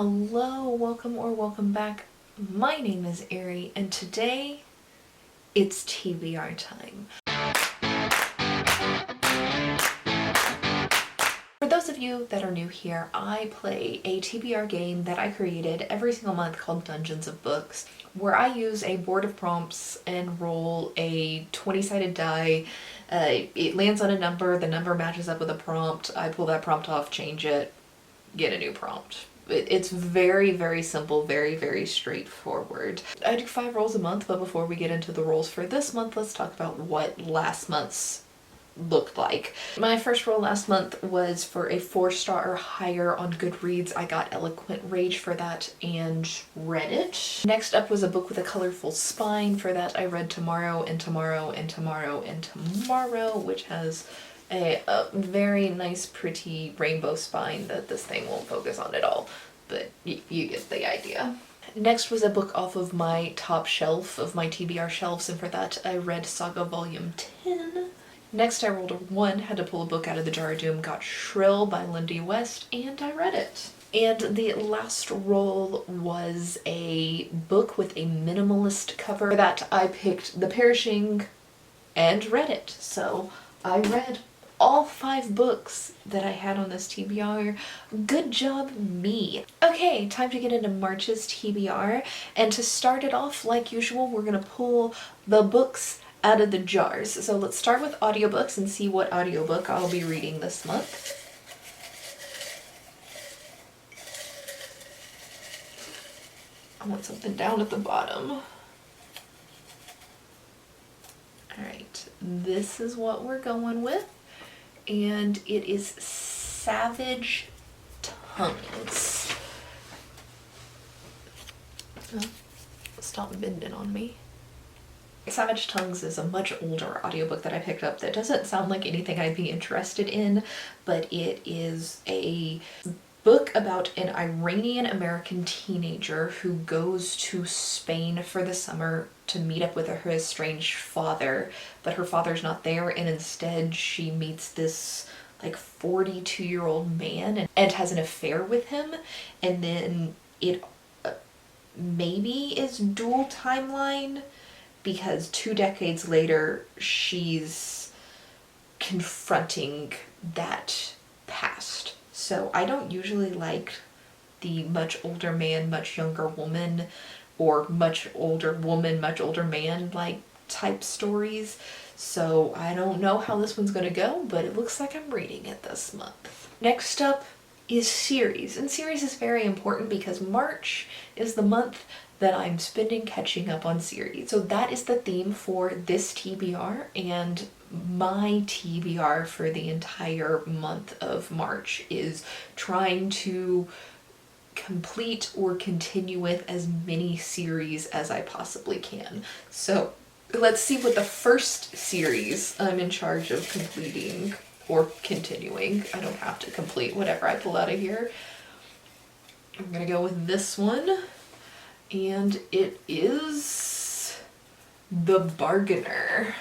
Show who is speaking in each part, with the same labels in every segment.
Speaker 1: Hello, welcome or welcome back. My name is Ari, and today it's TBR time. For those of you that are new here, I play a TBR game that I created every single month called Dungeons of Books, where I use a board of prompts and roll a 20-sided die. It lands on a number, the number matches up with a prompt, I pull that prompt off, change it, get a new prompt. It's very, very simple, very, very straightforward. I do 5 rolls a month, but before we get into the rolls for this month, let's talk about what last month's looked like. My first roll last month was for a 4-star or higher on Goodreads. I got Eloquent Rage for that and read it. Next up was a book with a colorful spine. For that I read Tomorrow and Tomorrow and Tomorrow and Tomorrow, which has a very nice pretty rainbow spine that this thing won't focus on at all, but you get the idea. Next was a book off of my top shelf of my TBR shelves, and for that I read Saga Volume 10. Next I rolled a 1, had to pull a book out of the Jar of Doom, got Shrill by Lindy West, and I read it. And the last roll was a book with a minimalist cover. For that I picked The Perishing and read it. So I read all 5 books that I had on this TBR. Good job, me. Okay, time to get into March's TBR, and to start it off, like usual, we're gonna pull the books out of the jars. So let's start with audiobooks and see what audiobook I'll be reading this month. I want something down at the bottom. Alright, this is what we're going with. And it is Savage Tongues. Oh, stop bending on me. Savage Tongues is a much older audiobook that I picked up that doesn't sound like anything I'd be interested in, but it is a book about an Iranian-American teenager who goes to Spain for the summer to meet up with her estranged father, but her father's not there, and instead she meets this like 42-year-old man and has an affair with him, and then it maybe is dual timeline because 2 decades later she's confronting that past. So I don't usually like the much older man, much younger woman, or much older woman, much older man like type stories. So I don't know how this one's gonna go, but it looks like I'm reading it this month. Next up is series, and series is very important because March is the month that I'm spending catching up on series. So that is the theme for this TBR, and my TBR for the entire month of March is trying to complete or continue with as many series as I possibly can. So let's see what the first series I'm in charge of completing or continuing. I don't have to complete whatever I pull out of here. I'm gonna go with this one, and it is The Bargainer.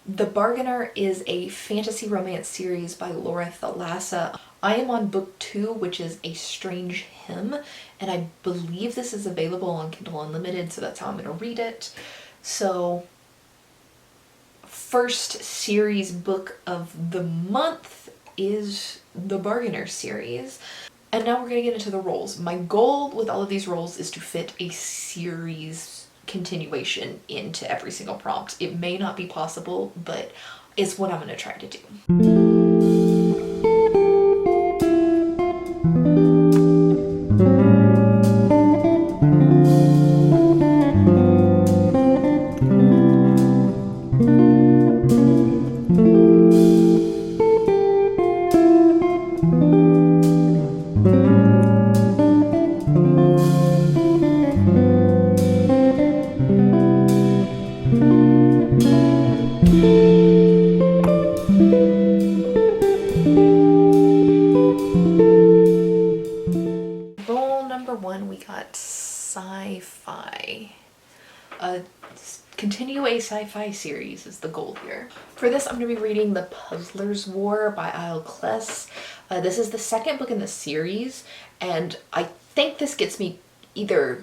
Speaker 1: The Bargainer is a fantasy romance series by Laura Thalassa. I am on book 2, which is A Strange Hymn, and I believe this is available on Kindle Unlimited, so that's how I'm gonna read it. So, first series book of the month is the Bargainer series. And now we're gonna get into the rolls. My goal with all of these rolls is to fit a series continuation into every single prompt. It may not be possible, but it's what I'm gonna try to do. continue a sci-fi series is the goal here. For this, I'm going to be reading The Puzzler's War by Isle Kless. This is the second book in the series, and I think this gets me either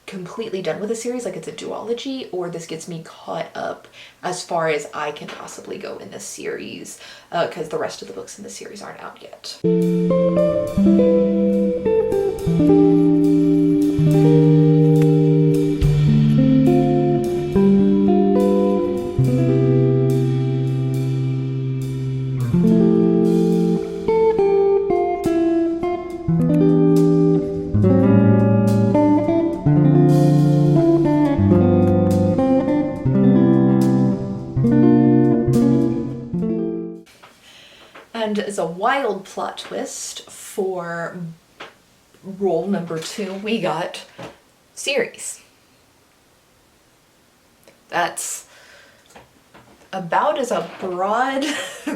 Speaker 1: completely done with the series, like it's a duology, or this gets me caught up as far as I can possibly go in this series, because the rest of the books in the series aren't out yet. And as a wild plot twist for role number 2, we got series. That's about as a broad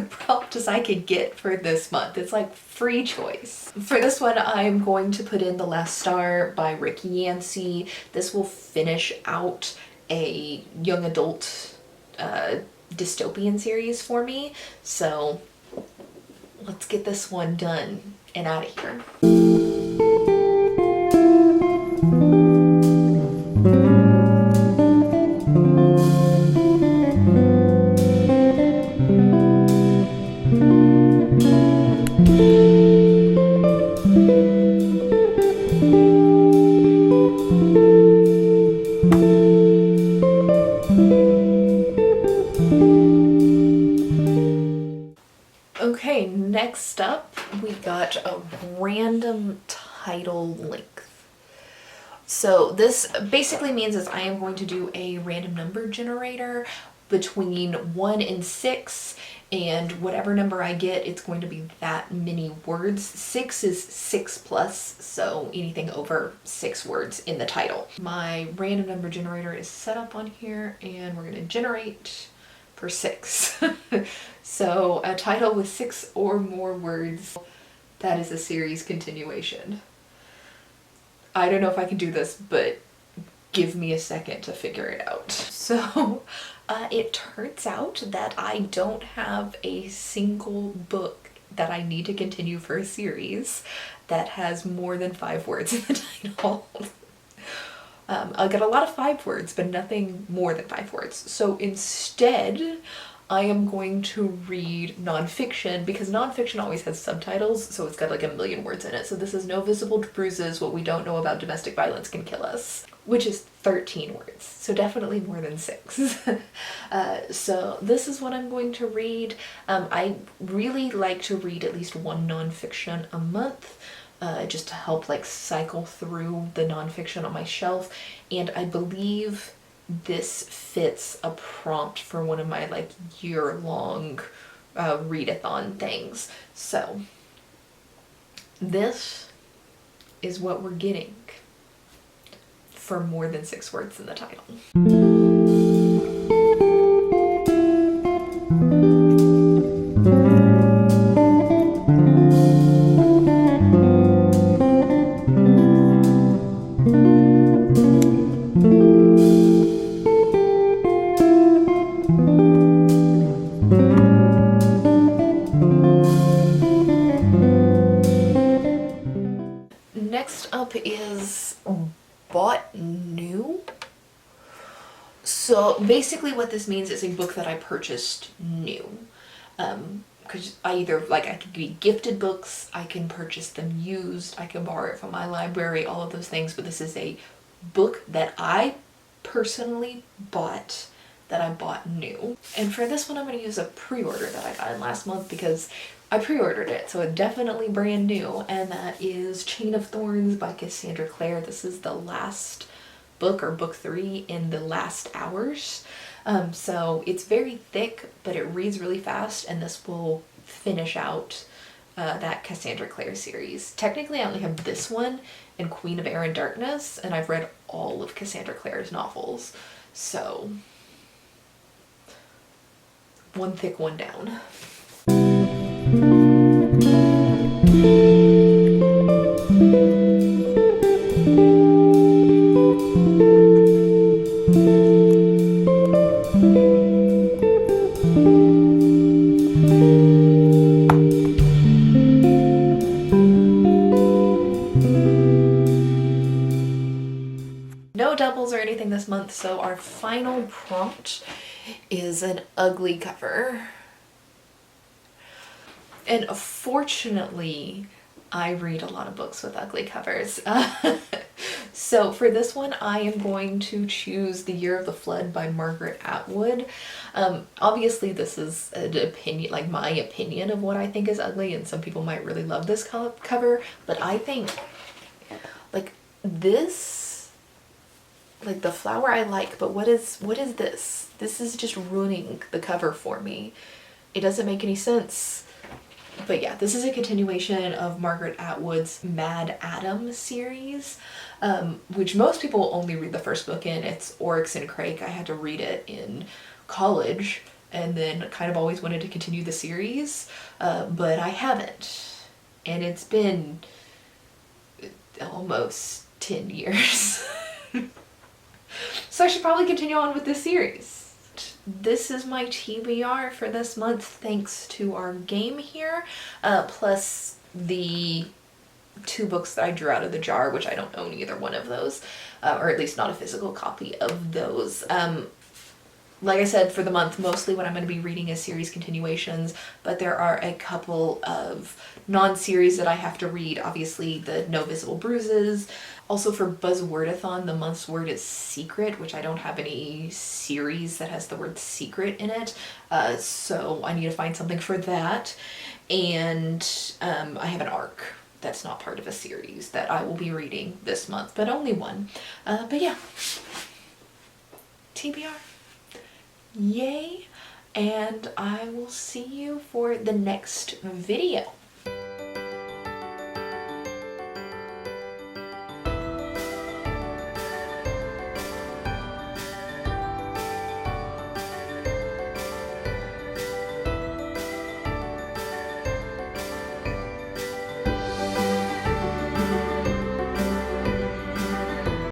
Speaker 1: prompt as I could get for this month. It's like free choice. For this one, I'm going to put in The Last Star by Rick Yancey. This will finish out a young adult dystopian series for me. So let's get this one done and out of here. Okay, next up we got a random title length. So this basically means is I am going to do a random number generator between 1 and 6, and whatever number I get, it's going to be that many words. 6 is 6 plus, so anything over 6 words in the title. My random number generator is set up on here, and we're going to generate for 6. So a title with 6 or more words, that is a series continuation. I don't know if I can do this, but give me a second to figure it out. So it turns out that I don't have a single book that I need to continue for a series that has more than 5 words in the title. I got a lot of 5 words, but nothing more than 5 words. So instead, I am going to read nonfiction, because nonfiction always has subtitles, so it's got like 1,000,000 words in it. So this is No Visible Bruises, What We Don't Know About Domestic Violence Can Kill Us, which is 13 words, so definitely more than 6. So this is what I'm going to read. I really like to read at least one nonfiction a month, just to help like cycle through the nonfiction on my shelf, and I believe this fits a prompt for one of my like year-long readathon things. So this is what we're getting for more than 6 words in the title. Next up is bought new. So basically what this means is a book that I purchased new. Because I could be gifted books, I can purchase them used, I can borrow it from my library, all of those things, but this is a book that I personally bought, that I bought new. And for this one I'm going to use a pre-order that I got in last month because I pre-ordered it, so it's definitely brand new, and that is Chain of Thorns by Cassandra Clare. This is the last book, or book 3 in the last hours. So it's very thick, but it reads really fast, and this will finish out that Cassandra Clare series. Technically I only have this one and Queen of Air and Darkness, and I've read all of Cassandra Clare's novels. So one thick, one down. this month, so our final prompt is an ugly cover. And fortunately, I read a lot of books with ugly covers. So for this one, I am going to choose The Year of the Flood by Margaret Atwood. Obviously, this is an opinion, like my opinion of what I think is ugly, and some people might really love this cover, but I think, like, this, like, the flower I like, but what is this? This is just ruining the cover for me. It doesn't make any sense. But yeah, this is a continuation of Margaret Atwood's Mad Adam series, which most people only read the first book in. It's Oryx and Crake. I had to read it in college and then kind of always wanted to continue the series, but I haven't. And it's been almost 10 years. So I should probably continue on with this series. This is my TBR for this month, thanks to our game here, plus the 2 books that I drew out of the jar, which I don't own either one of those, or at least not a physical copy of those. Like I said, for the month, mostly what I'm going to be reading is series continuations, but there are a couple of non-series that I have to read. Obviously, the No Visible Bruises. Also for Buzzwordathon, the month's word is secret, which I don't have any series that has the word secret in it, so I need to find something for that. And I have an arc that's not part of a series that I will be reading this month, but only one. But yeah, TBR. Yay, and I will see you for the next video.